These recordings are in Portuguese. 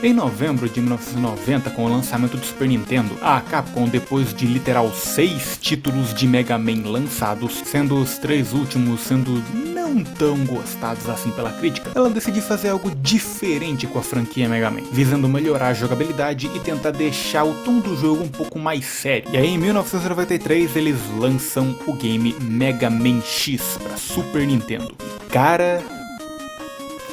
Em novembro de 1990, com o lançamento do Super Nintendo, a Capcom, depois de literal 6 títulos de Mega Man lançados, sendo os 3 últimos sendo não tão gostados assim pela crítica, ela decidiu fazer algo diferente com a franquia Mega Man, visando melhorar a jogabilidade e tentar deixar o tom do jogo um pouco mais sério. E aí em 1993 eles lançam o game Mega Man X para Super Nintendo. Cara,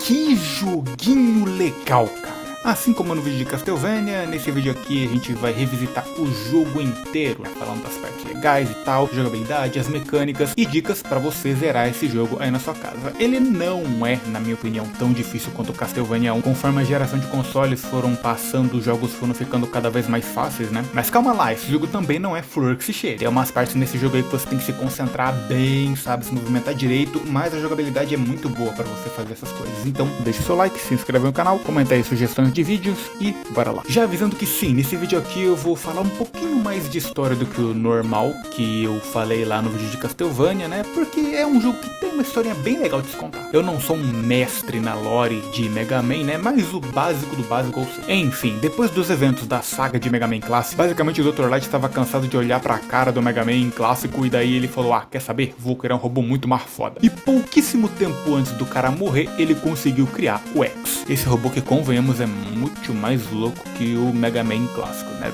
que joguinho legal, cara! Assim como no vídeo de Castlevania, nesse vídeo aqui a gente vai revisitar o jogo inteiro, falando das partes legais e tal, jogabilidade, as mecânicas e dicas pra você zerar esse jogo aí na sua casa. Ele não é, na minha opinião, tão difícil quanto o Castlevania 1, conforme a geração de consoles foram passando, os jogos foram ficando cada vez mais fáceis, né? Mas calma lá, esse jogo também não é flor que se cheire. Tem umas partes nesse jogo aí que você tem que se concentrar bem, sabe, se movimentar direito, mas a jogabilidade é muito boa pra você fazer essas coisas. Então deixa o seu like, se inscreve no canal, comenta aí sugestões de vídeos e bora lá. Já avisando que sim, nesse vídeo aqui eu vou falar um pouquinho mais de história do que o normal, que eu falei lá no vídeo de Castlevania, né? Porque é um jogo que tem uma historinha bem legal de se contar. Eu não sou um mestre na lore de Mega Man, né? Mas o básico do básico eu sei. Enfim, depois dos eventos da saga de Mega Man clássico, basicamente o Dr. Light estava cansado de olhar pra cara do Mega Man clássico e daí ele falou, ah, quer saber? Vou criar um robô muito mais foda. E pouquíssimo tempo antes do cara morrer, ele conseguiu criar o X. Esse robô que, convenhamos, é muito mais louco que o Mega Man clássico, né?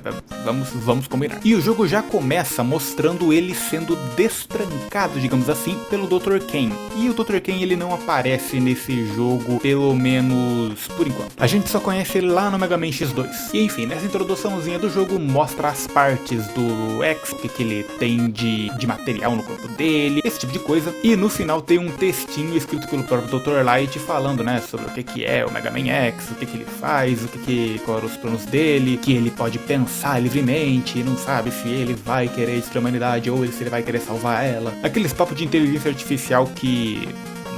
Vamos combinar. E o jogo já começa mostrando ele sendo destrancado, digamos assim, pelo Dr. Ken. E o Dr. Ken, ele não aparece nesse jogo, pelo menos por enquanto. A gente só conhece ele lá no Mega Man X2. E enfim, nessa introduçãozinha do jogo mostra as partes do X, o que ele tem de material no corpo dele, esse tipo de coisa. E no final tem um textinho escrito pelo próprio Dr. Light falando, né, sobre o que é o Mega Man X, o que ele faz, quais eram os planos dele, que ele pode pensar livremente, não sabe se ele vai querer destruir a humanidade ou se ele vai querer salvar ela. Aqueles papos de inteligência artificial que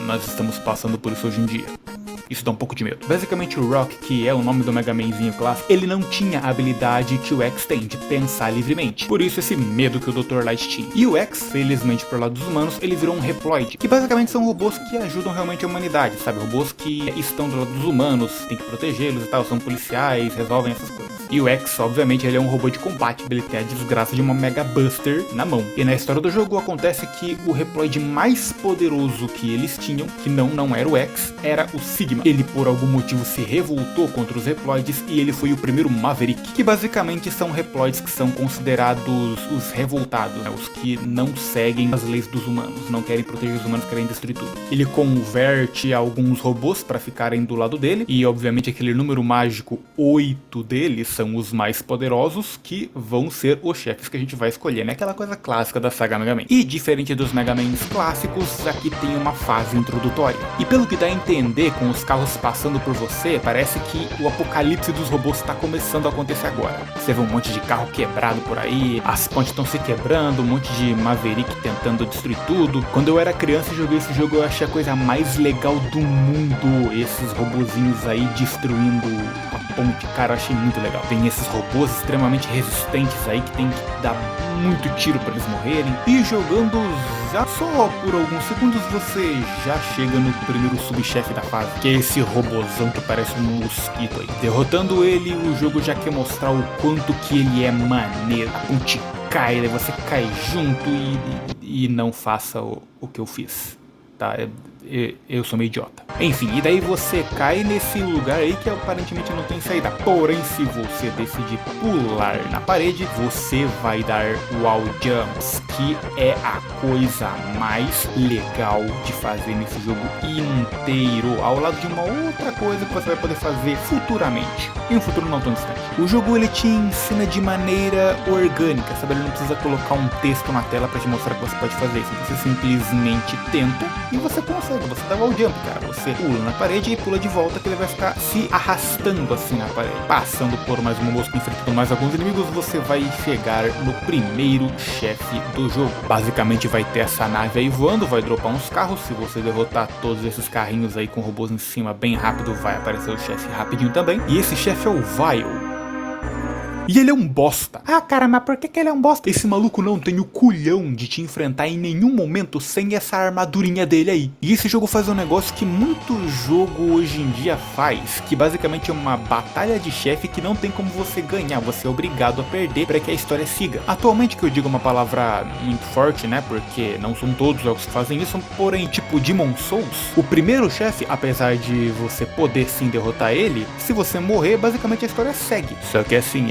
nós estamos passando por isso hoje em dia. Isso dá um pouco de medo. Basicamente o Rock, que é o nome do Mega Manzinho clássico, ele não tinha a habilidade que o X tem de pensar livremente. Por isso esse medo que o Dr. Light tinha. E o X, felizmente pro lado dos humanos, ele virou um Reploid, que basicamente são robôs que ajudam realmente a humanidade, sabe? Robôs que estão do lado dos humanos, tem que protegê-los e tal, são policiais, resolvem essas coisas. E o X, obviamente, ele é um robô de combate, ele tem a desgraça de uma Mega Buster na mão. E na história do jogo acontece que o Reploid mais poderoso que eles tinham, que não era o X, era o Sigma. Ele por algum motivo se revoltou contra os Reploids e ele foi o primeiro Maverick, que basicamente são Reploids que são considerados os revoltados, né? Os que não seguem as leis dos humanos, não querem proteger os humanos, querem destruir tudo. Ele converte alguns robôs para ficarem do lado dele e obviamente aquele número mágico 8 deles são os mais poderosos, que vão ser os chefes que a gente vai escolher, né? Aquela coisa clássica da saga Mega Man. E diferente dos Mega Mans clássicos, aqui tem uma fase introdutória. E pelo que dá a entender, com os carros passando por você, parece que o apocalipse dos robôs está começando a acontecer agora. Você vê um monte de carro quebrado por aí, as pontes estão se quebrando, um monte de Maverick tentando destruir tudo. Quando eu era criança e joguei esse jogo, eu achei a coisa mais legal do mundo, esses robozinhos aí destruindo a ponte. Cara, eu achei muito legal. Tem esses robôs extremamente resistentes aí que tem que dar muito tiro para eles morrerem. E jogando já só por alguns segundos você já chega no primeiro subchefe da fase, que é esse robôzão que parece um mosquito aí. Derrotando ele, o jogo já quer mostrar o quanto que ele é maneiro. A ponte cai, aí você cai junto e não faça o que eu fiz, tá? Eu sou meio idiota. Enfim, e daí você cai nesse lugar aí que aparentemente não tem saída. Porém, se você decidir pular na parede, você vai dar wall jumps, que é a coisa mais legal de fazer nesse jogo inteiro, ao lado de uma outra coisa que você vai poder fazer futuramente, em um futuro não tão distante. O jogo ele te ensina de maneira orgânica, sabe? Ele não precisa colocar um texto na tela pra te mostrar que você pode fazer isso. Você simplesmente tenta e você consegue. Você dá wall jump, cara. Você pula na parede e pula de volta, que ele vai ficar se arrastando assim na parede. Passando por mais uma mosca, enfrentando mais alguns inimigos, você vai chegar no primeiro chefe do jogo. Basicamente vai ter essa nave aí voando, vai dropar uns carros. Se você derrotar todos esses carrinhos aí com robôs em cima bem rápido, vai aparecer o chefe rapidinho também. E esse chefe é o Vile. E ele é um bosta. Ah, cara, mas por que ele é um bosta? Esse maluco não tem o culhão de te enfrentar em nenhum momento sem essa armadurinha dele aí. E esse jogo faz um negócio que muito jogo hoje em dia faz, que basicamente é uma batalha de chefe que não tem como você ganhar, você é obrigado a perder para que a história siga. Atualmente, que eu digo uma palavra muito forte, né, porque não são todos jogos que fazem isso, porém, tipo Demon Souls, o primeiro chefe, apesar de você poder sim derrotar ele, se você morrer, basicamente a história segue. Só que assim,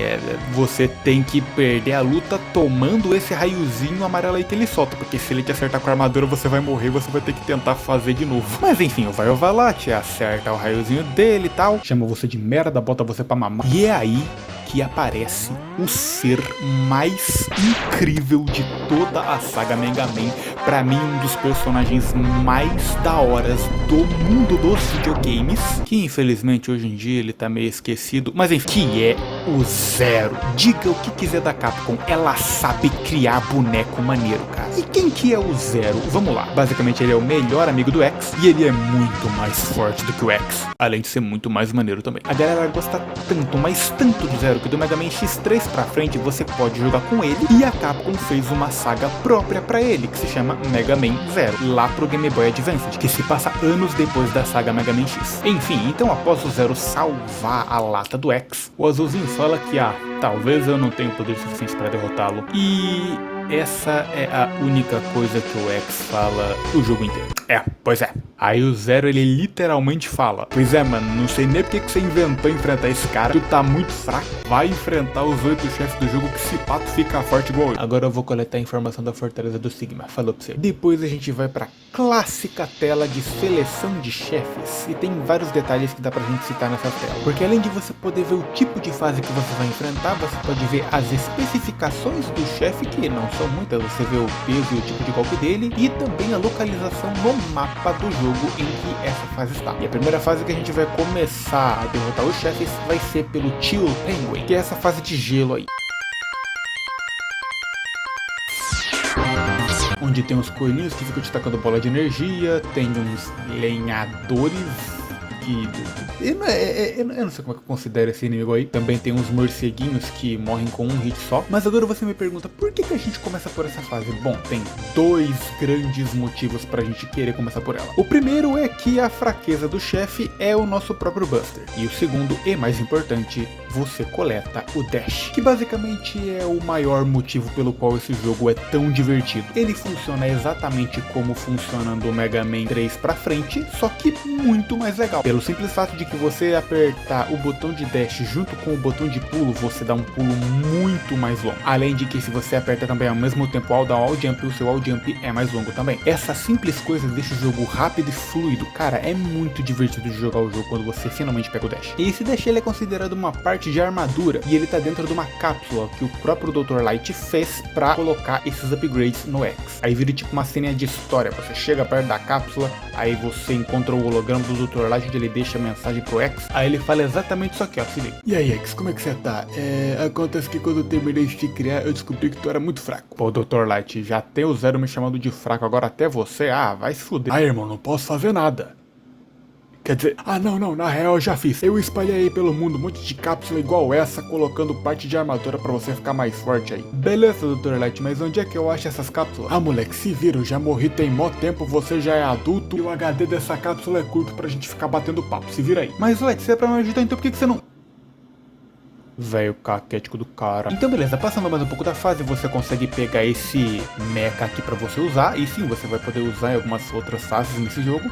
você tem que perder a luta tomando esse raiozinho amarelo aí que ele solta, porque se ele te acertar com a armadura, você vai morrer, você vai ter que tentar fazer de novo. Mas enfim, o Vaio vai lá, te acerta o raiozinho dele e tal, chama você de merda, bota você pra mamar. E é aí que aparece o ser mais incrível de toda a saga Mega Man. Pra mim, um dos personagens mais da horas do mundo dos videogames, que infelizmente hoje em dia ele tá meio esquecido, mas enfim, que é o Zero. Diga o que quiser da Capcom, ela sabe criar boneco maneiro, cara. E quem que é o Zero? Vamos lá. Basicamente ele é o melhor amigo do X e ele é muito mais forte do que o X, além de ser muito mais maneiro também. A galera gosta tanto, mas tanto do Zero, que do Mega Man X3 pra frente você pode jogar com ele, e a Capcom fez uma saga própria pra ele, que se chama Mega Man Zero, lá pro Game Boy Advance, que se passa anos depois da saga Mega Man X. Enfim, então após o Zero salvar a lata do X, o Azulzinho fala que, talvez eu não tenha poder suficiente pra derrotá-lo, e essa é a única coisa que o X fala o jogo inteiro. Pois é. Aí o Zero, ele literalmente fala: pois é, mano, não sei nem porque que você inventou enfrentar esse cara, tu tá muito fraco, vai enfrentar os 8 chefes do jogo que se pato fica forte igual eu. Agora eu vou coletar a informação da Fortaleza do Sigma, falou pra você. Depois a gente vai pra clássica tela de seleção de chefes, e tem vários detalhes que dá pra gente citar nessa tela, porque além de você poder ver o tipo de fase que você vai enfrentar, você pode ver as especificações do chefe, que não são muitas, você vê o peso e o tipo de golpe dele, e também a localização no mapa do jogo em que essa fase está. E a primeira fase que a gente vai começar a derrotar os chefes vai ser pelo Chill Penguin, que é essa fase de gelo aí, onde tem uns coelhinhos que ficam te tacando bola de energia, tem uns lenhadores eu não sei como é que eu considero esse inimigo aí. Também tem uns morceguinhos que morrem com um hit só. Mas agora você me pergunta, por que a gente começa por essa fase? Bom, tem dois grandes motivos pra gente querer começar por ela. O primeiro é que a fraqueza do chefe é o nosso próprio Buster. E o segundo, e mais importante, você coleta o Dash, que basicamente é o maior motivo pelo qual esse jogo é tão divertido. Ele funciona exatamente como funciona do Mega Man 3 pra frente, só que muito mais legal. Pelo simples fato de que você apertar o botão de dash junto com o botão de pulo, você dá um pulo muito mais longo. Além de que se você aperta também ao mesmo tempo o down, all jump, o seu all jump é mais longo também. Essa simples coisa deixa o jogo rápido e fluido. Cara, é muito divertido de jogar o jogo quando você finalmente pega o dash. E esse dash ele é considerado uma parte de armadura, e ele tá dentro de uma cápsula que o próprio Dr. Light fez pra colocar esses upgrades no X. Aí vira tipo uma cena de história. Você chega perto da cápsula, aí você encontra o holograma do Dr. Light, onde ele deixa a mensagem pro X, aí ele fala exatamente isso aqui, ó, se liga. E aí, X, como é que você tá? Acontece que quando eu terminei de te criar, eu descobri que tu era muito fraco. Pô, Dr. Light, já tem o Zero me chamando de fraco, agora até você? Vai se fuder. Irmão, não posso fazer nada. Quer dizer, não, na real eu já fiz. Eu espalhei aí pelo mundo um monte de cápsula igual essa, colocando parte de armadura pra você ficar mais forte aí. Beleza, Dr. Light, mas onde é que eu acho essas cápsulas? Moleque, se vira, eu já morri tem mó tempo, você já é adulto, e o HD dessa cápsula é curto pra gente ficar batendo papo, se vira aí. Mas, Light, se é pra me ajudar, então por que você não... Velho caquético do cara. Então beleza, passando mais um pouco da fase, você consegue pegar esse mecha aqui pra você usar, e sim, você vai poder usar em algumas outras fases nesse jogo.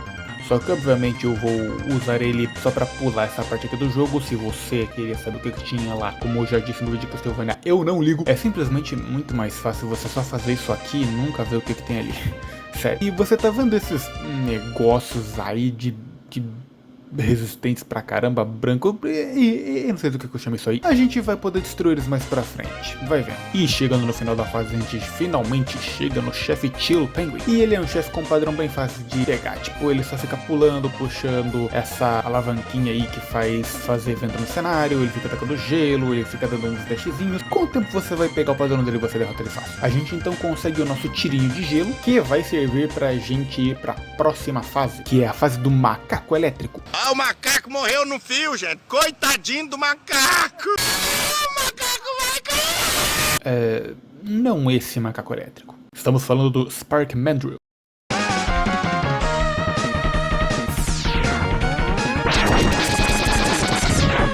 Só que obviamente eu vou usar ele só pra pular essa parte aqui do jogo. Se você queria saber o que tinha lá, como eu já disse no vídeo de Castlevania, eu não ligo. É simplesmente muito mais fácil você só fazer isso aqui e nunca ver o que tem ali. Sério. E você tá vendo esses negócios aí de resistentes pra caramba, branco, eu não sei do que eu chamo isso aí. A gente vai poder destruir eles mais pra frente, vai vendo. E chegando no final da fase, a gente finalmente chega no chefe Chill Penguin. E ele é um chefe com um padrão bem fácil de pegar, tipo, ele só fica pulando, puxando essa alavanquinha aí que faz fazer vento no cenário, ele fica tacando gelo, ele fica dando uns dashzinhos. Com o tempo você vai pegar o padrão dele e você derrota ele fácil. A gente então consegue o nosso tirinho de gelo, que vai servir pra gente ir pra próxima fase, que é a fase do macaco elétrico. O macaco morreu no fio, gente. Coitadinho do macaco. O macaco Não esse macaco elétrico. Estamos falando do Spark Mandrill.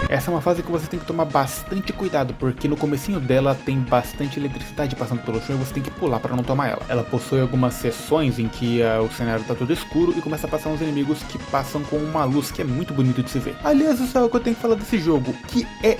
Essa é uma fase que você tem que tomar bastante cuidado, porque no comecinho dela tem bastante eletricidade passando pelo chão e você tem que pular para não tomar ela. Ela possui algumas seções em que o cenário tá todo escuro e começa a passar uns inimigos que passam com uma luz que é muito bonito de se ver. Aliás, isso é o que eu tenho que falar desse jogo, que é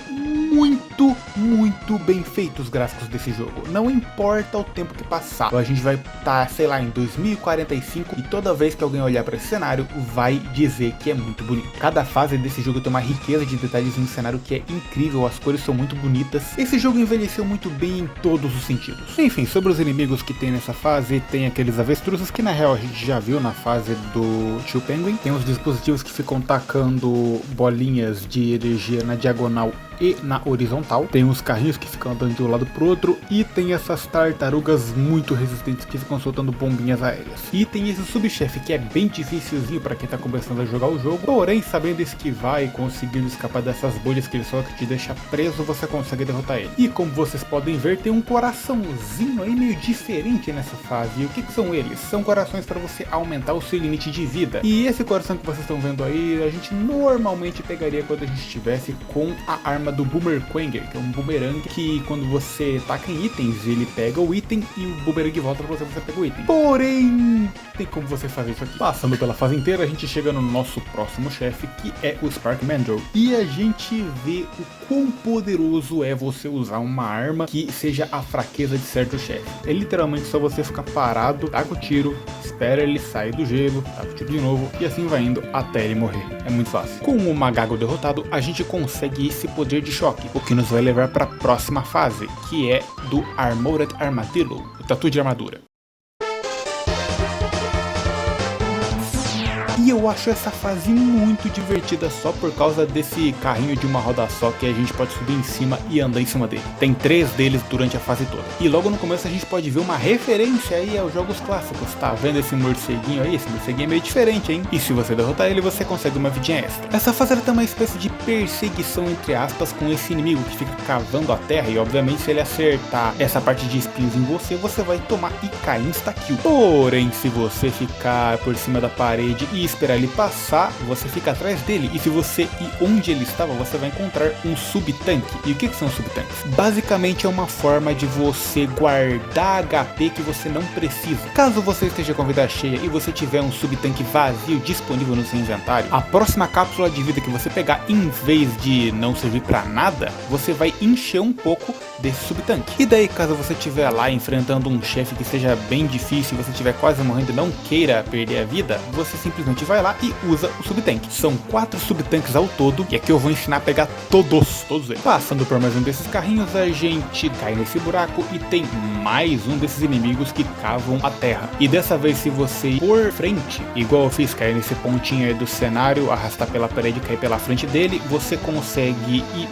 muito bem feito os gráficos desse jogo. Não importa o tempo que passar. A gente vai estar, sei lá, em 2045 e toda vez que alguém olhar para esse cenário vai dizer que é muito bonito. Cada fase desse jogo tem uma riqueza de detalhes no cenário que é incrível, as cores são muito bonitas. Esse jogo envelheceu muito bem em todos os sentidos. Enfim, sobre os inimigos que tem nessa fase, tem aqueles avestruzes que na real a gente já viu na fase do Tio Penguin. Tem os dispositivos que ficam tacando bolinhas de energia na diagonal e na horizontal. Tem os carrinhos que ficam andando de um lado pro outro e tem essas tartarugas muito resistentes que ficam soltando bombinhas aéreas. E tem esse subchefe que é bem dificilzinho para quem tá começando a jogar o jogo, porém sabendo esquivar e conseguindo escapar dessas bolhas que ele só te deixa preso, você consegue derrotar ele. E como vocês podem ver, tem um coraçãozinho aí meio diferente nessa fase. E o que são eles? São corações para você aumentar o seu limite de vida. E esse coração que vocês estão vendo aí, a gente normalmente pegaria quando a gente estivesse com a arma do Boomerquanger, que é um boomerang que quando você taca em itens, ele pega o item e o boomerang volta pra você pega o item. Porém, tem como você fazer isso aqui. Passando pela fase inteira, a gente chega no nosso próximo chefe, que é o Spark Mandrill. E a gente vê o quão poderoso é você usar uma arma que seja a fraqueza de certo chefe. É literalmente só você ficar parado, taca o tiro, espera ele sair do gelo, taca o tiro de novo, e assim vai indo até ele morrer. É muito fácil. Com o Magago derrotado, a gente consegue esse poder de choque, o que nos vai levar para a próxima fase, que é do Armored Armadillo, o tatu de armadura. E eu acho essa fase muito divertida só por causa desse carrinho de uma roda só que a gente pode subir em cima e andar em cima dele. Tem 3 deles durante a fase toda. E logo no começo a gente pode ver uma referência aí aos jogos clássicos. Tá vendo esse morceguinho aí? Esse morceguinho é meio diferente, hein? E se você derrotar ele, você consegue uma vidinha extra. Essa fase ela tem uma espécie de perseguição, entre aspas, com esse inimigo que fica cavando a terra. E obviamente se ele acertar essa parte de espinhos em você, você vai tomar e cair insta-kill. Porém, se você ficar por cima da parede e esperar ele passar, você fica atrás dele, e se você ir onde ele estava, você vai encontrar um sub-tanque. E o que são sub-tanques? Basicamente é uma forma de você guardar HP que você não precisa. Caso você esteja com a vida cheia e você tiver um sub-tanque vazio disponível no seu inventário, a próxima cápsula de vida que você pegar, em vez de não servir pra nada, você vai encher um pouco desse sub-tanque. E daí, caso você estiver lá enfrentando um chefe que seja bem difícil, você estiver quase morrendo e não queira perder a vida, você simplesmente vai lá e usa o sub-tank. São 4 sub-tanques ao todo, e aqui eu vou ensinar a pegar todos eles. Passando por mais um desses carrinhos, a gente cai nesse buraco e tem mais um desses inimigos que cavam a terra. E dessa vez, se você ir por frente, igual eu fiz, cair nesse pontinho aí do cenário, arrastar pela parede e cair pela frente dele, você consegue ir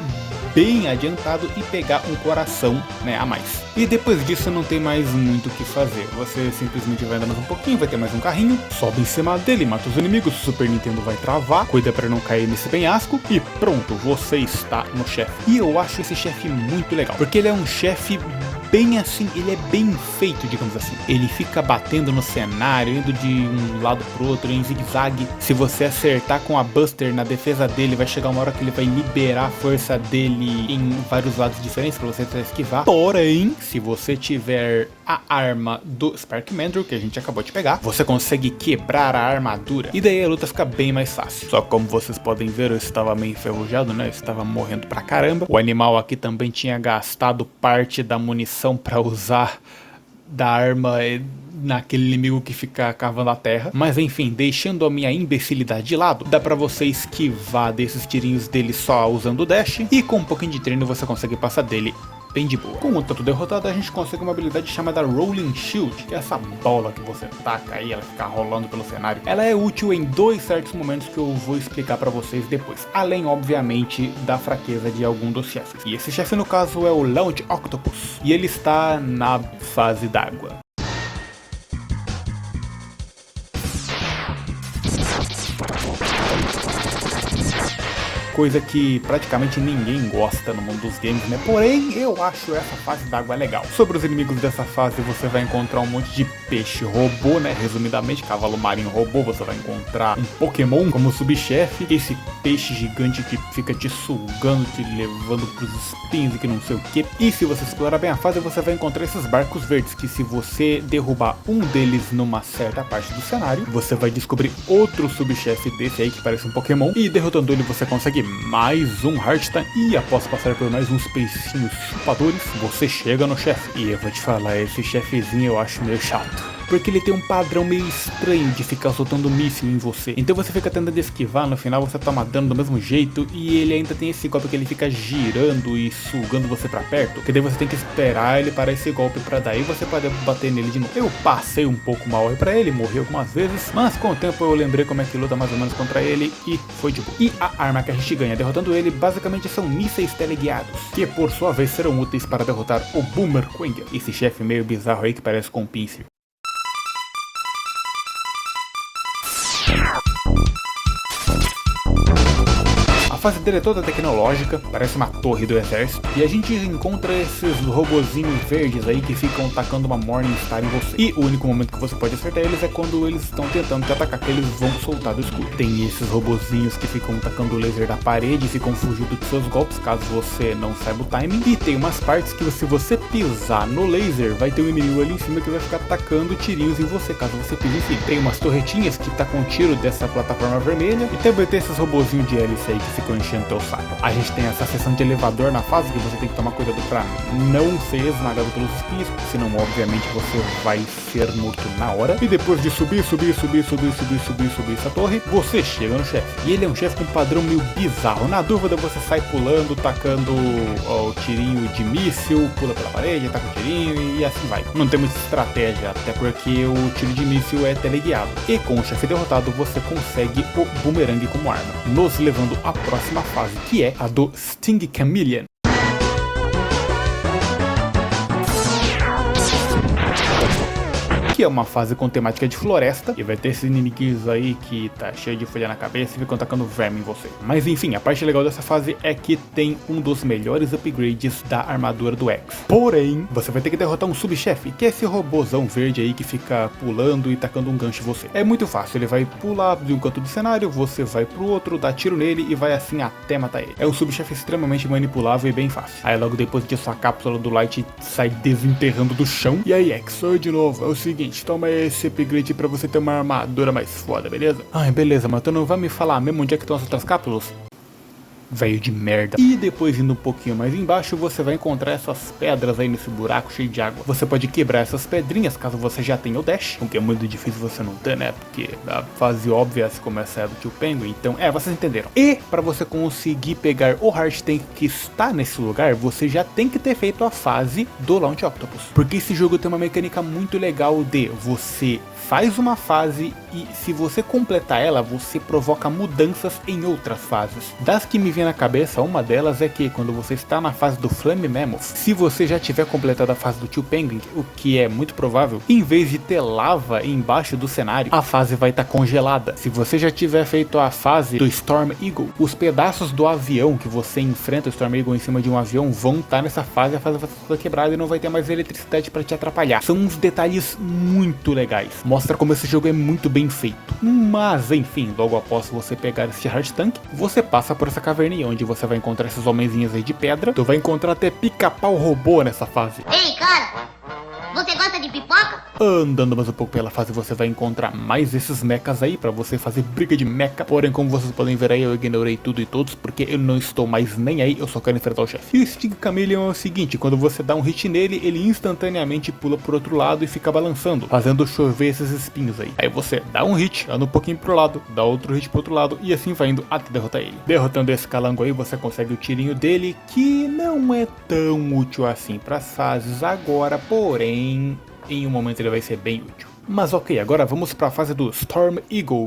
bem adiantado e pegar um coração, né, a mais. E depois disso não tem mais muito o que fazer. Você simplesmente vai andando um pouquinho, vai ter mais um carrinho, sobe em cima dele, mata os inimigos, o Super Nintendo vai travar, cuida para não cair nesse penhasco e pronto, você está no chefe. E eu acho esse chefe muito legal, porque ele é um chefe bem assim, ele é bem feito, digamos assim. Ele fica batendo no cenário, indo de um lado pro outro, em zigue-zague. Se você acertar com a Buster na defesa dele, vai chegar uma hora que ele vai liberar a força dele em vários lados diferentes pra você esquivar. Porém, se você tiver a arma do Spark Mandrill, que a gente acabou de pegar, você consegue quebrar a armadura. E daí a luta fica bem mais fácil. Só que como vocês podem ver, eu estava meio enferrujado, né? Eu estava morrendo pra caramba. O animal aqui também tinha gastado parte da munição para usar da arma naquele inimigo que fica cavando a terra. Mas enfim, deixando a minha imbecilidade de lado, dá pra você esquivar desses tirinhos dele só usando o dash, e com um pouquinho de treino você consegue passar dele bem de boa. Com o tanto derrotado, a gente consegue uma habilidade chamada Rolling Shield, que é essa bola que você taca e ela fica rolando pelo cenário. Ela é útil em 2 certos momentos que eu vou explicar pra vocês depois, além obviamente da fraqueza de algum dos chefes. E esse chefe no caso é o Launch Octopus, e ele está na fase d'água. coisa que praticamente ninguém gosta no mundo dos games, né? Porém, eu acho essa fase d'água legal. Sobre os inimigos dessa fase, você vai encontrar um monte de peixe robô, né? Resumidamente, cavalo marinho robô, você vai encontrar um Pokémon como subchefe, esse peixe gigante que fica te sugando, te levando pros espinhos e que não sei o que. E se você explorar bem a fase, você vai encontrar esses barcos verdes, que se você derrubar um deles numa certa parte do cenário, você vai descobrir outro subchefe desse aí que parece um Pokémon, e derrotando ele você consegue mais um Heartstone, e após passar por mais uns peixinhos chupadores, você chega no chefe. E eu vou te falar, esse chefezinho eu acho meio chato, porque ele tem um padrão meio estranho de ficar soltando míssil em você. Então você fica tentando esquivar, no final você toma dano do mesmo jeito, e ele ainda tem esse golpe que ele fica girando e sugando você pra perto, que daí você tem que esperar ele parar esse golpe pra daí você poder bater nele de novo. Eu passei um pouco mal aí pra ele, morri algumas vezes, mas com o tempo eu lembrei como é que luta mais ou menos contra ele e foi de boa. E a arma que a gente ganha derrotando ele basicamente são mísseis teleguiados, que por sua vez serão úteis para derrotar o Boomer Quenga, esse chefe meio bizarro aí que parece com um pincel. A fase dele é toda tecnológica, parece uma torre do exército, e a gente encontra esses robozinhos verdes aí que ficam tacando uma Morningstar em você. E o único momento que você pode acertar eles é quando eles estão tentando te atacar, que eles vão soltar do escudo. Tem esses robozinhos que ficam tacando o laser da parede e ficam fugindo dos seus golpes caso você não saiba o timing. E tem umas partes que se você pisar no laser, vai ter um inimigo ali em cima que vai ficar tacando tirinhos em você caso você pise em cima. Tem umas torretinhas que tacam tiro dessa plataforma vermelha, e também tem esses robozinhos de hélice aí que ficam enchendo teu saco. A gente tem essa seção de elevador na fase que você tem que tomar cuidado pra não ser esmagado pelos espinhos, senão obviamente você vai ser morto na hora. E depois de subir essa torre, você chega no chefe. E ele é um chefe com um padrão meio bizarro. Na dúvida você sai pulando, tacando o tirinho de míssil, pula pela parede, taca o tirinho e assim vai. Não tem muita estratégia, até porque o tiro de míssil é teleguiado. E com o chefe derrotado você consegue o boomerang como arma, nos levando à próxima fase, que é a do Sting Chameleon. Que é uma fase com temática de floresta, e vai ter esses inimigos aí que tá cheio de folha na cabeça e ficam tacando verme em você. Mas enfim, a parte legal dessa fase é que tem um dos melhores upgrades da armadura do X. Porém, você vai ter que derrotar um subchefe, que é esse robôzão verde aí que fica pulando e tacando um gancho em você. É muito fácil, ele vai pular de um canto do cenário, você vai pro outro, dá tiro nele e vai assim até matar ele. É um subchefe extremamente manipulável e bem fácil. Aí logo depois disso a cápsula do Light sai desenterrando do chão. E aí X, sou eu de novo, é o seguinte, toma esse upgrade pra você ter uma armadura mais foda, beleza? Ai, beleza, mas tu não vai me falar mesmo onde é que estão as outras cápsulas? Velho de merda. E depois indo um pouquinho mais embaixo, você vai encontrar essas pedras aí nesse buraco cheio de água. Você pode quebrar essas pedrinhas caso você já tenha o dash, o que é muito difícil você não ter, né? Porque a fase óbvia se começa do Tio Penguin, então vocês entenderam. E para você conseguir pegar o Heart Tank que está nesse lugar, você já tem que ter feito a fase do Launch Octopus, porque esse jogo tem uma mecânica muito legal de você faz uma fase e se você completar ela, você provoca mudanças em outras fases. Das que me vem na cabeça, uma delas é que quando você está na fase do Flame Mammoth, se você já tiver completado a fase do Tio Penguin, o que é muito provável, em vez de ter lava embaixo do cenário, a fase vai estar congelada. Se você já tiver feito a fase do Storm Eagle, os pedaços do avião que você enfrenta o Storm Eagle em cima de um avião vão estar nessa fase, a fase vai estar quebrada e não vai ter mais eletricidade para te atrapalhar. São uns detalhes muito legais. Mostra como esse jogo é muito bem feito. Mas enfim, logo após você pegar esse Heart Tank, você passa por essa caverninha onde você vai encontrar esses homenzinhos aí de pedra. Tu vai encontrar até pica-pau robô nessa fase. Ei, cara! Você gosta de pipoca? Andando mais um pouco pela fase, você vai encontrar mais esses mechas aí pra você fazer briga de mecha. Porém, como vocês podem ver aí, eu ignorei tudo e todos porque eu não estou mais nem aí, eu só quero enfrentar o chefe. E o Sting Chameleon é o seguinte, quando você dá um hit nele, ele instantaneamente pula pro outro lado e fica balançando, fazendo chover esses espinhos aí. Aí você dá um hit, anda um pouquinho pro lado, dá outro hit pro outro lado e assim vai indo até derrotar ele. Derrotando esse calango aí, você consegue o tirinho dele, que não é tão útil assim pras fases agora, porém em um momento ele vai ser bem útil. Mas ok, agora vamos para a fase do Storm Eagle.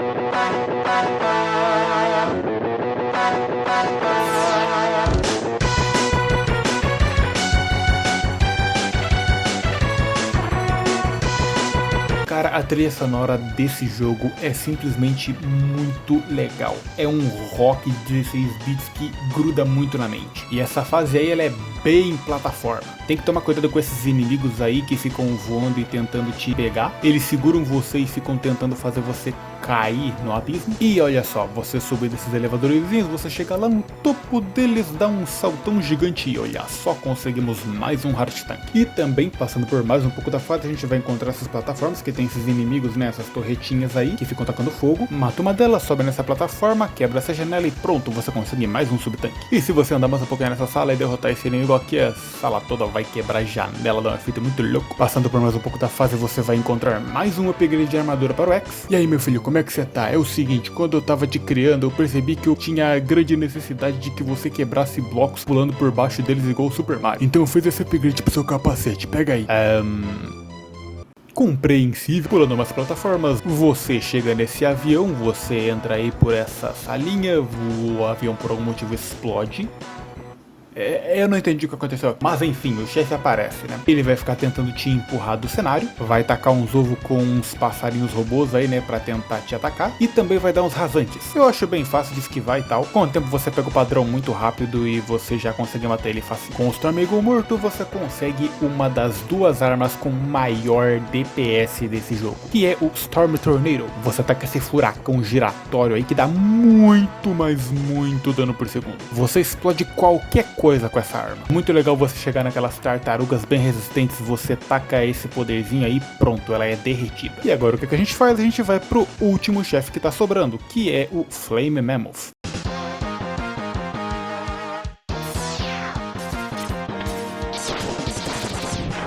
Cara, a trilha sonora desse jogo é simplesmente muito legal. É um rock de 16 bits que gruda muito na mente. E essa fase aí, ela é bem plataforma. Tem que tomar cuidado com esses inimigos aí que ficam voando e tentando te pegar. Eles seguram você e ficam tentando fazer você cair no abismo. E olha só, você subir desses elevadorzinhos, você chega lá no topo deles, dá um saltão gigante e olha só, conseguimos mais um Heart Tank. E também, passando por mais um pouco da fase, a gente vai encontrar essas plataformas que tem esses inimigos, né, essas torretinhas aí, que ficam tacando fogo. Mata uma delas, sobe nessa plataforma, quebra essa janela e pronto, você consegue mais um subtanque. E se você andar mais um pouquinho nessa sala e derrotar esse inimigo aqui, a sala toda vai quebrar a janela, dá uma fita muito louco. Passando por mais um pouco da fase, você vai encontrar mais um upgrade de armadura para o X. E aí, meu filho, como é que você tá? É o seguinte, quando eu tava te criando, eu percebi que eu tinha a grande necessidade de que você quebrasse blocos pulando por baixo deles igual o Super Mario. Então eu fiz esse upgrade pro seu capacete, pega aí. Compreensível. Pulando umas plataformas, você chega nesse avião, você entra aí por essa salinha, o avião por algum motivo explode. Eu não entendi o que aconteceu, mas enfim, o chefe aparece, né? Ele vai ficar tentando te empurrar do cenário, vai tacar uns ovos com uns passarinhos robôs aí, né, pra tentar te atacar, e também vai dar uns rasantes. Eu acho bem fácil de esquivar e tal. Com o tempo você pega o padrão muito rápido e você já consegue matar ele fácil. Com o seu amigo morto, você consegue uma das duas armas com maior DPS desse jogo, que é o Storm Tornado. Você taca esse furacão giratório aí que dá muito, mas muito dano por segundo. Você explode qualquer coisa com essa arma. Muito legal você chegar naquelas tartarugas bem resistentes, você taca esse poderzinho aí, pronto, ela é derretida. E agora o que a gente faz? A gente vai pro último chefe que tá sobrando, que é o Flame Mammoth.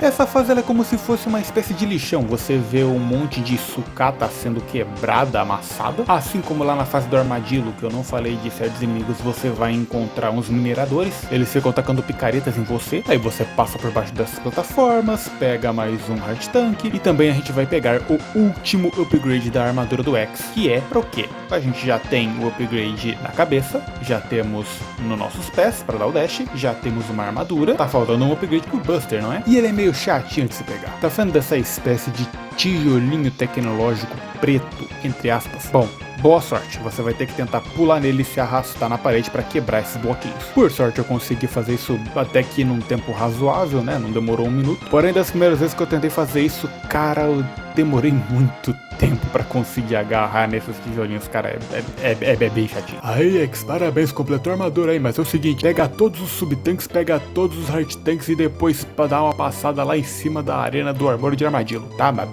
Essa fase ela é como se fosse uma espécie de lixão, você vê um monte de sucata sendo quebrada, amassada, assim como lá na fase do armadilho, que eu não falei de certos inimigos, você vai encontrar uns mineradores, eles ficam tacando picaretas em você, aí você passa por baixo dessas plataformas, pega mais um Heart Tank, e também a gente vai pegar o último upgrade da armadura do X, que é pra o quê? A gente já tem o upgrade na cabeça, já temos nos nossos pés para dar o dash, já temos uma armadura, tá faltando um upgrade pro Buster, não é? E ele é meio chatinho de se pegar. Tá vendo dessa espécie de tijolinho tecnológico preto, entre aspas? Bom, boa sorte, você vai ter que tentar pular nele e se arrastar na parede para quebrar esses bloquinhos. Por sorte eu consegui fazer isso até que num tempo razoável, né? Não demorou um minuto. Porém, das primeiras vezes que eu tentei fazer isso, cara, eu demorei muito tempo pra conseguir agarrar nesses tijolinhos, cara, é bem chatinho. Aí, X, parabéns, completou a armadura aí, mas é o seguinte, pega todos os subtanques, pega todos os Heart Tanks e depois pra dar uma passada lá em cima da arena do Armor de Armadillo, tá? Mas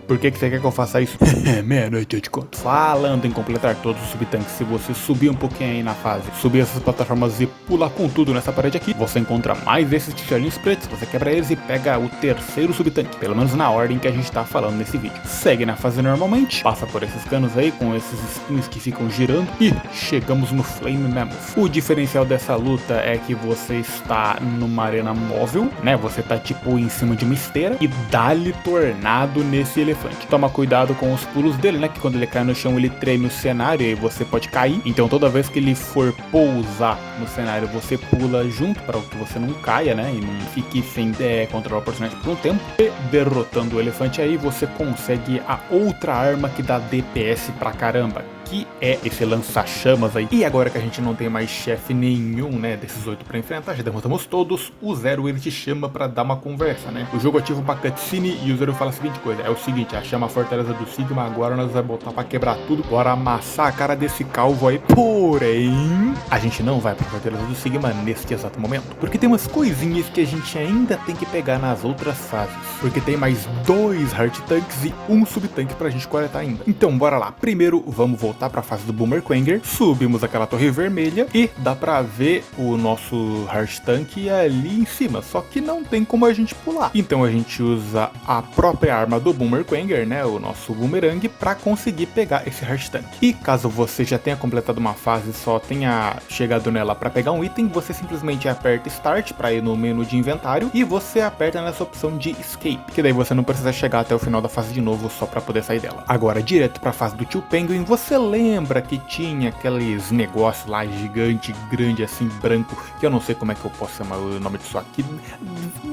por que você quer que eu faça isso? Meia-noite eu te conto. Falando em completar todos os subtanques, se você subir um pouquinho aí na fase, subir essas plataformas e pular com tudo nessa parede aqui, você encontra mais desses tijolinhos pretos, você quebra eles e pega o terceiro subtanque, pelo menos na ordem que a gente tá falando nesse vídeo. Segue na fase normalmente, passa por esses canos aí com esses espinhos que ficam girando e chegamos no Flame Mammoth. O diferencial dessa luta é que você está numa arena móvel, né? Você tá tipo em cima de uma esteira e dá-lhe tornado nesse elefante. Toma cuidado com os pulos dele, né? Que quando ele cai no chão ele treme o cenário e você pode cair. Então toda vez que ele for pousar no cenário, você pula junto para que você não caia, né? E não fique sem controlar o personagem por um tempo. E derrotando o elefante aí, você consegue a outra arma que dá DPS pra caramba, que é esse lança-chamas aí. E agora que a gente não tem mais chefe nenhum, né, desses 8 pra enfrentar, já derrotamos todos, o Zero ele te chama pra dar uma conversa, né? O jogo ativa uma cutscene e o Zero fala a seguinte coisa, é o seguinte, chama a fortaleza do Sigma, agora nós vamos botar pra quebrar tudo, bora amassar a cara desse calvo aí, porém, a gente não vai pra fortaleza do Sigma neste exato momento, porque tem umas coisinhas que a gente ainda tem que pegar nas outras fases, porque tem mais 2 Heart Tanks e um Subtank pra gente coletar ainda. Então bora lá, primeiro vamos voltar pra fase do Boomer Quanger, subimos aquela torre vermelha e dá pra ver o nosso Heart Tank ali em cima, só que não tem como a gente pular. Então a gente usa a própria arma do Boomer Quanger, né, o nosso boomerang, pra conseguir pegar esse Heart Tank. E caso você já tenha completado uma fase, só tenha chegado nela pra pegar um item, você simplesmente aperta Start pra ir no menu de inventário e você aperta nessa opção de Escape, que daí você não precisa chegar até o final da fase de novo só pra poder sair dela. Agora, direto pra fase do Tio Penguin, você lembra que tinha aqueles negócios lá gigante, grande assim, branco, que eu não sei como é que eu posso chamar o nome disso aqui,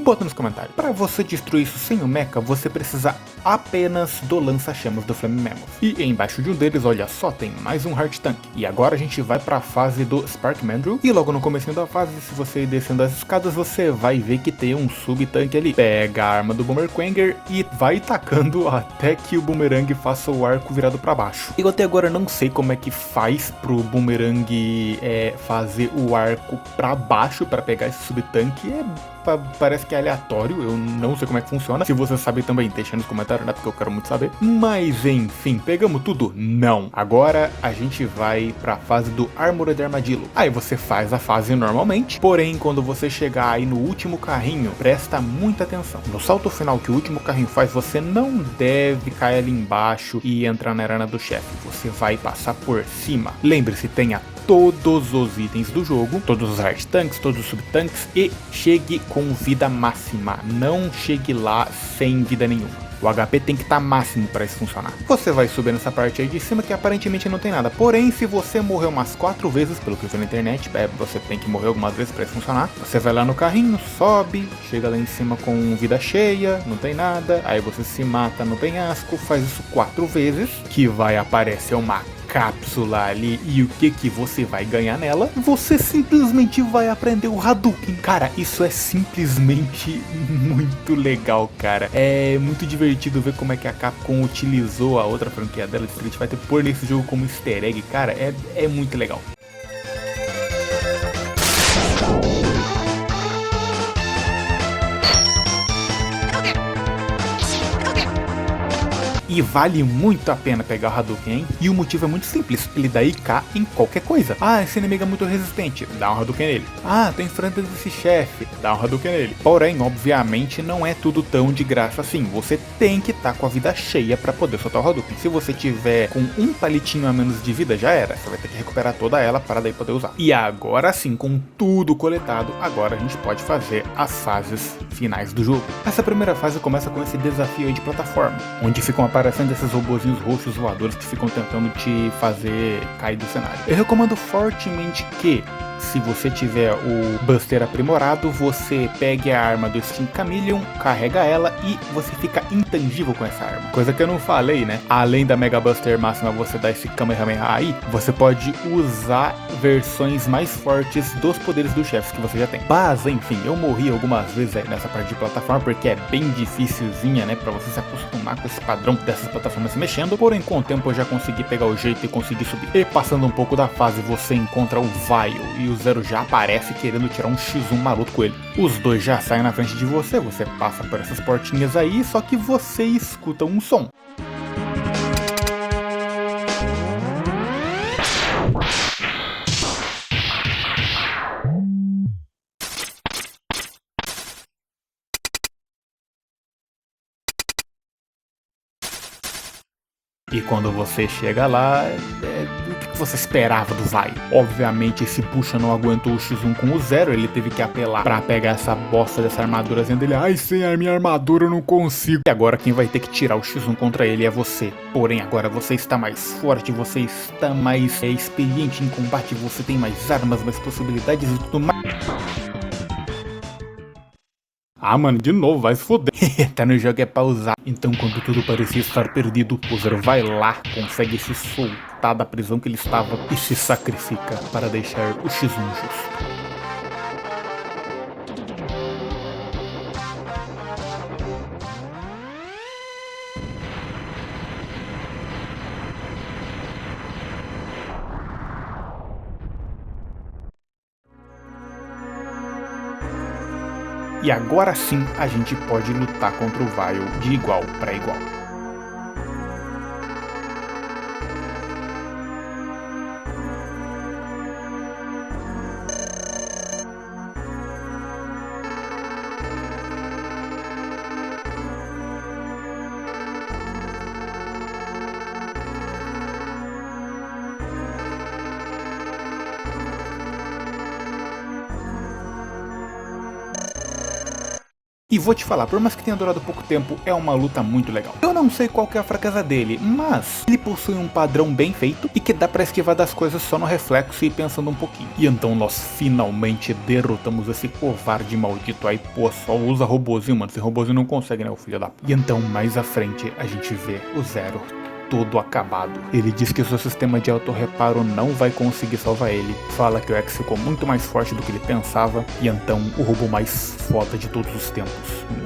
bota nos comentários. Para você destruir isso sem o mecha, você precisa apenas do lança-chamas do Flame Mammoth. E embaixo de um deles, olha só, tem mais um Heart Tank. E agora a gente vai para a fase do Spark Mandrill. E logo no comecinho da fase, se você ir descendo as escadas, você vai ver que tem um sub-tanque ali. Pega a arma do Boomerquanger e vai tacando até que o Boomerang faça o arco virado para baixo. Eu até agora não sei como é que faz pro Boomerang fazer o arco para baixo para pegar esse sub-tanque. Parece que é aleatório, eu não sei como é que funciona. Se você sabe também, deixa nos comentários, né, porque eu quero muito saber. Mas enfim, pegamos tudo? Não. Agora a gente vai pra fase do Armored Armadillo. Aí você faz a fase normalmente, porém quando você chegar aí no último carrinho, presta muita atenção. No salto final que o último carrinho faz, você não deve cair ali embaixo e entrar na arena do chefe. Você vai passar por cima. Lembre-se, tenha todos os itens do jogo, todos os Heart Tanks, todos os Sub-Tanks e chegue com vida máxima. Não chegue lá sem vida nenhuma. O HP tem que estar máximo para isso funcionar. Você vai subir nessa parte aí de cima que aparentemente não tem nada. Porém, se você morrer umas 4 vezes, pelo que eu vi na internet, você tem que morrer algumas vezes para isso funcionar. Você vai lá no carrinho, sobe, chega lá em cima com vida cheia, não tem nada. Aí você se mata no penhasco, faz isso 4 vezes, que vai aparecer uma cápsula ali, e o que você vai ganhar nela? Você simplesmente vai aprender o Hadouken. Cara, isso é simplesmente muito legal, cara. É muito divertido ver como é que a Capcom utilizou a outra franquia dela, Street Fighter, por nesse jogo como easter egg. Cara, é muito legal. E vale muito a pena pegar o Hadouken, hein? E o motivo é muito simples, ele dá IK em qualquer coisa. Ah, esse inimigo é muito resistente, dá um Hadouken nele. Ah, tô enfrentando esse chefe, dá um Hadouken nele. Porém, obviamente, não é tudo tão de graça assim. Você tem que estar com a vida cheia pra poder soltar o Hadouken. Se você tiver com um palitinho a menos de vida, já era. Você vai ter que recuperar toda ela para daí poder usar. E agora sim, com tudo coletado, agora a gente pode fazer as fases finais do jogo. Essa primeira fase começa com esse desafio aí de plataforma, onde ficam aparecendo esses robozinhos roxos voadores que ficam tentando te fazer cair do cenário. Eu recomendo fortemente que, se você tiver o Buster aprimorado, você pegue a arma do Sting Chameleon, carrega ela e você fica intangível com essa arma. Coisa que eu não falei, né? Além da Mega Buster máxima, você dá esse Kamehameha aí, você pode usar versões mais fortes dos poderes dos chefes que você já tem. Mas, enfim, eu morri algumas vezes aí nessa parte de plataforma, porque é bem dificilzinha, né? Pra você se acostumar com esse padrão dessas plataformas se mexendo. Porém, com o tempo eu já consegui pegar o jeito e consegui subir. E passando um pouco da fase, você encontra o Vile e o Zero já aparece querendo tirar um X1 maroto com ele. Os dois já saem na frente de você, você passa por essas portinhas aí, só que você escuta um som. E quando você chega lá, o que você esperava do Vai? Obviamente esse puxa não aguentou o X1 com o Zero, ele teve que apelar pra pegar essa bosta dessa armadura, dizendo ele, ai, sem a minha armadura eu não consigo. E agora quem vai ter que tirar o X1 contra ele é você. Porém agora você está mais forte, você está mais experiente em combate, você tem mais armas, mais possibilidades e tudo mais. Ah, mano, de novo, vai se foder. Tá no jogo é pra usar. Então, quando tudo parecia estar perdido, o Zero vai lá, consegue se soltar da prisão que ele estava e se sacrifica para deixar o X1 justo. E agora sim a gente pode lutar contra o Vile de igual para igual. E vou te falar, por mais que tenha durado pouco tempo, é uma luta muito legal. Eu não sei qual que é a fraqueza dele, mas ele possui um padrão bem feito e que dá pra esquivar das coisas só no reflexo e pensando um pouquinho. E então nós finalmente derrotamos esse covarde maldito aí. Pô, só usa robozinho, mano. Esse robozinho não consegue, né, o filho da... E então, mais à frente, a gente vê o Zero todo acabado. Ele diz que o seu sistema de autorreparo não vai conseguir salvar ele. Fala que o X ficou muito mais forte do que ele pensava. E então, o robô mais foda de todos os tempos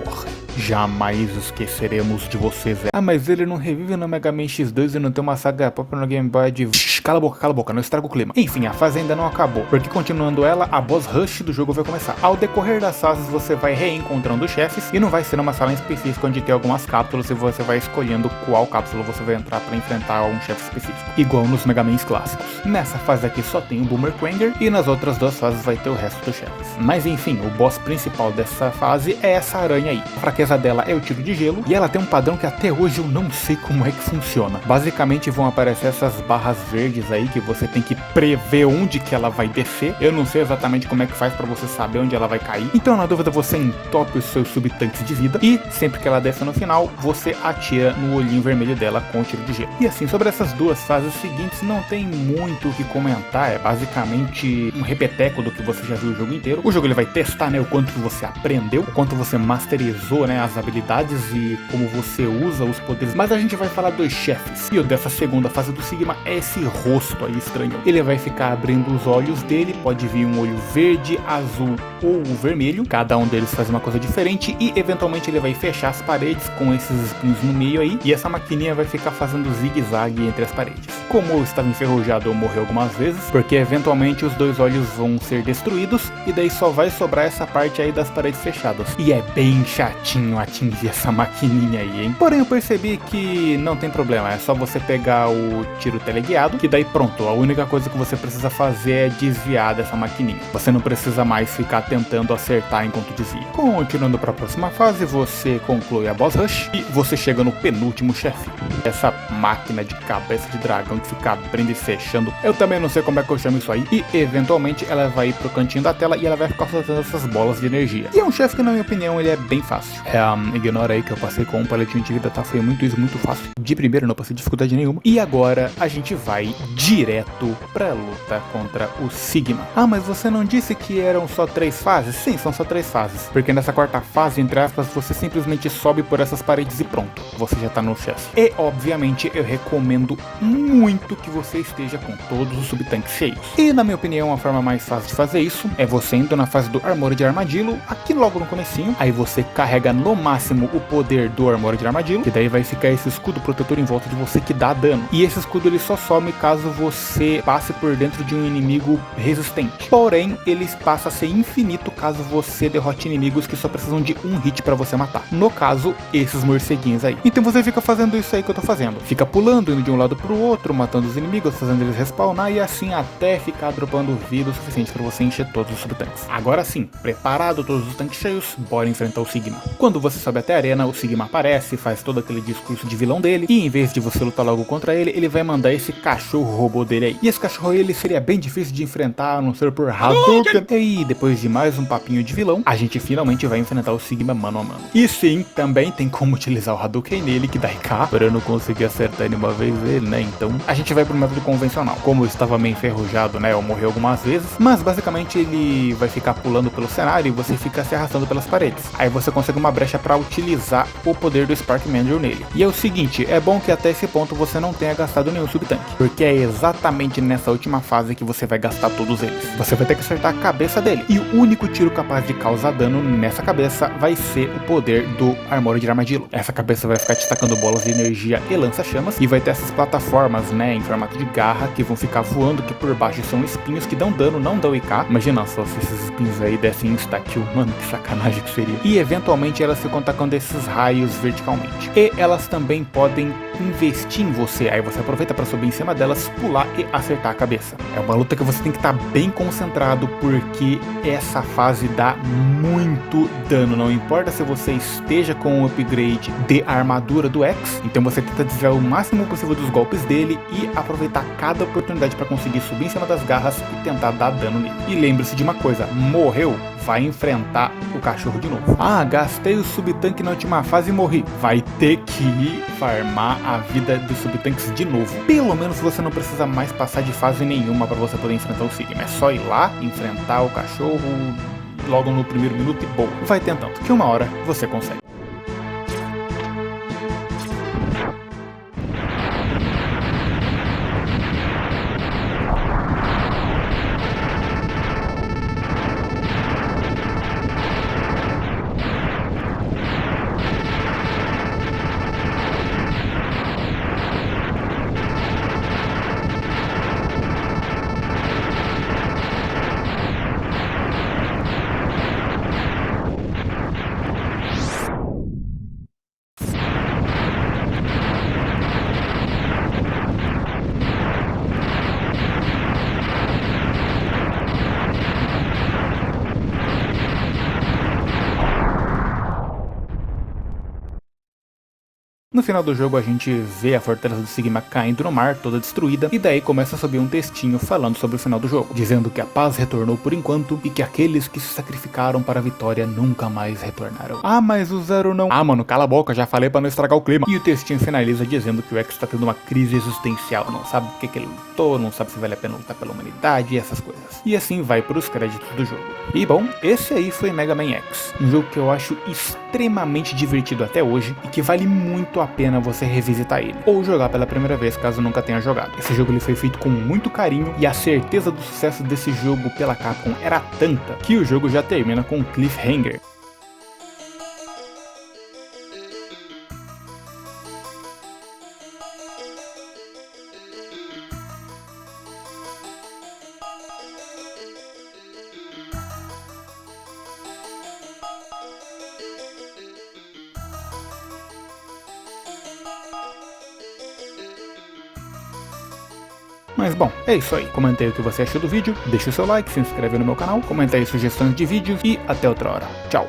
morre. Jamais esqueceremos de vocês. Ah, mas ele não revive no Mega Man X2 e não tem uma saga própria no Game Boy de... Cala a boca, não estraga o clima. Enfim, a fase ainda não acabou, porque continuando ela, a boss rush do jogo vai começar. Ao decorrer das fases, você vai reencontrando os chefes, e não vai ser numa sala específica onde tem algumas cápsulas, e você vai escolhendo qual cápsula você vai entrar pra enfrentar um chefe específico, igual nos Mega Mans clássicos. Nessa fase aqui só tem o Boomer Kranger, e nas outras duas fases vai ter o resto dos chefes. Mas enfim, o boss principal dessa fase é essa aranha aí. A fraqueza dela é o tiro de gelo, e ela tem um padrão que até hoje eu não sei como é que funciona. Basicamente vão aparecer essas barras verdes aí que você tem que prever onde que ela vai descer. Eu não sei exatamente como é que faz pra você saber onde ela vai cair. Então, na dúvida, você entope os seus subtanques de vida e sempre que ela desce no final, você atira no olhinho vermelho dela com o tiro de gelo. E assim, sobre essas duas fases seguintes, não tem muito o que comentar. É basicamente um repeteco do que você já viu o jogo inteiro. O jogo ele vai testar, né, o quanto que você aprendeu, o quanto você masterizou, né, as habilidades e como você usa os poderes. Mas a gente vai falar dos chefes. E o dessa segunda fase do Sigma é esse rosto aí estranho. Ele vai ficar abrindo os olhos dele, pode vir um olho verde, azul ou vermelho, cada um deles faz uma coisa diferente e eventualmente ele vai fechar as paredes com esses espinhos no meio aí, e essa maquininha vai ficar fazendo zigue-zague entre as paredes. Como eu estava enferrujado, eu morri algumas vezes, porque eventualmente os dois olhos vão ser destruídos e daí só vai sobrar essa parte aí das paredes fechadas. E é bem chatinho atingir essa maquininha aí, hein? Porém eu percebi que não tem problema, é só você pegar o tiro teleguiado, que daí pronto, a única coisa que você precisa fazer é desviar dessa maquininha. Você não precisa mais ficar tentando acertar enquanto desvia. Continuando para a próxima fase, você conclui a boss rush e você chega no penúltimo chefe. Essa máquina de cabeça de dragão que fica abrindo e fechando. Eu também não sei como é que eu chamo isso aí. E eventualmente ela vai ir pro cantinho da tela e ela vai ficar soltando essas bolas de energia. E é um chefe que, na minha opinião, ele é bem fácil. Ignora aí que eu passei com um palitinho de vida, tá? Foi muito fácil. De primeiro não passei dificuldade nenhuma. E agora a gente vai direto pra luta contra o Sigma. Ah, mas você não disse que eram só 3 fases? Sim, são só 3 fases. Porque nessa quarta fase, entre aspas, você simplesmente sobe por essas paredes e pronto. Você já tá no chefe. E, obviamente, eu recomendo muito que você esteja com todos os subtanques cheios. E, na minha opinião, a forma mais fácil de fazer isso é você indo na fase do Armor de Armadillo, aqui logo no comecinho. Aí você carrega no máximo o poder do Armor de Armadillo, que daí vai ficar esse escudo protetor em volta de você que dá dano. E esse escudo ele só some caso você passe por dentro de um inimigo resistente. Porém, ele passa a ser infinito caso você derrote inimigos que só precisam de um hit pra você matar. No caso, esses morceguinhos aí. Então você fica fazendo isso aí que eu tô fazendo. Fica pulando, indo de um lado pro outro, matando os inimigos, fazendo eles respawnar e assim até ficar dropando vida o suficiente pra você encher todos os subtanques. Agora sim, preparado todos os tanques cheios, bora enfrentar o Sigma. Quando você sobe até a arena, o Sigma aparece, faz todo aquele discurso de vilão dele e em vez de você lutar logo contra ele, ele vai mandar esse cachorro robô dele aí. E esse cachorro ele seria bem difícil de enfrentar, a não ser por Hadouken. E depois de mais um papinho de vilão, a gente finalmente vai enfrentar o Sigma mano a mano. E sim, também tem como utilizar o Hadouken nele, que daí cá, para eu não conseguir acertar ele uma vez ele, né? Então, a gente vai pro método convencional. Como eu estava meio enferrujado, né? Eu morri algumas vezes, mas basicamente ele vai ficar pulando pelo cenário e você fica se arrastando pelas paredes. Aí você consegue uma brecha para utilizar o poder do Spark Mandrill nele. E é o seguinte, é bom que até esse ponto você não tenha gastado nenhum subtanque, porque é exatamente nessa última fase que você vai gastar todos eles. Você vai ter que acertar a cabeça dele, e o único tiro capaz de causar dano nessa cabeça vai ser o poder do Armor de Armadillo. Essa cabeça vai ficar te tacando bolas de energia e lança-chamas, e vai ter essas plataformas, né, em formato de garra, que vão ficar voando, que por baixo são espinhos que dão dano, não dão IK. Imagina só se esses espinhos aí dessem insta-kill, mano, que sacanagem que seria. E eventualmente elas ficam tacando esses raios verticalmente. E elas também podem investir em você. Aí você aproveita para subir em cima delas, pular e acertar a cabeça. É uma luta que você tem que estar bem concentrado, porque essa fase dá muito dano. Não importa se você esteja com o upgrade de armadura do X, então você tenta desviar o máximo possível dos golpes dele e aproveitar cada oportunidade para conseguir subir em cima das garras e tentar dar dano nele. E lembre-se de uma coisa, morreu, vai enfrentar o cachorro de novo. Ah, gastei o subtanque na última fase e morri. Vai ter que ir farmar a vida dos subtanques de novo. Pelo menos você não precisa mais passar de fase nenhuma para você poder enfrentar o Sigma. É só ir lá, enfrentar o cachorro logo no primeiro minuto e boa. Vai tentando, que uma hora você consegue. No final do jogo a gente vê a fortaleza do Sigma caindo no mar, toda destruída, e daí começa a subir um textinho falando sobre o final do jogo, dizendo que a paz retornou por enquanto e que aqueles que se sacrificaram para a vitória nunca mais retornaram. Ah, mas o Zero não... Ah, mano, cala a boca, já falei pra não estragar o clima. E o textinho finaliza dizendo que o X tá tendo uma crise existencial, não sabe por que ele lutou, não sabe se vale a pena lutar pela humanidade e essas coisas. E assim vai pros créditos do jogo. E bom, esse aí foi Mega Man X, um jogo que eu acho extremamente divertido até hoje e que vale muito a pena você revisitar ele, ou jogar pela primeira vez caso nunca tenha jogado. Esse jogo ele foi feito com muito carinho e a certeza do sucesso desse jogo pela Capcom era tanta que o jogo já termina com um cliffhanger. Mas bom, é isso aí. Comenta aí o que você achou do vídeo, deixa o seu like, se inscreve no meu canal, comenta aí sugestões de vídeos e até outra hora. Tchau!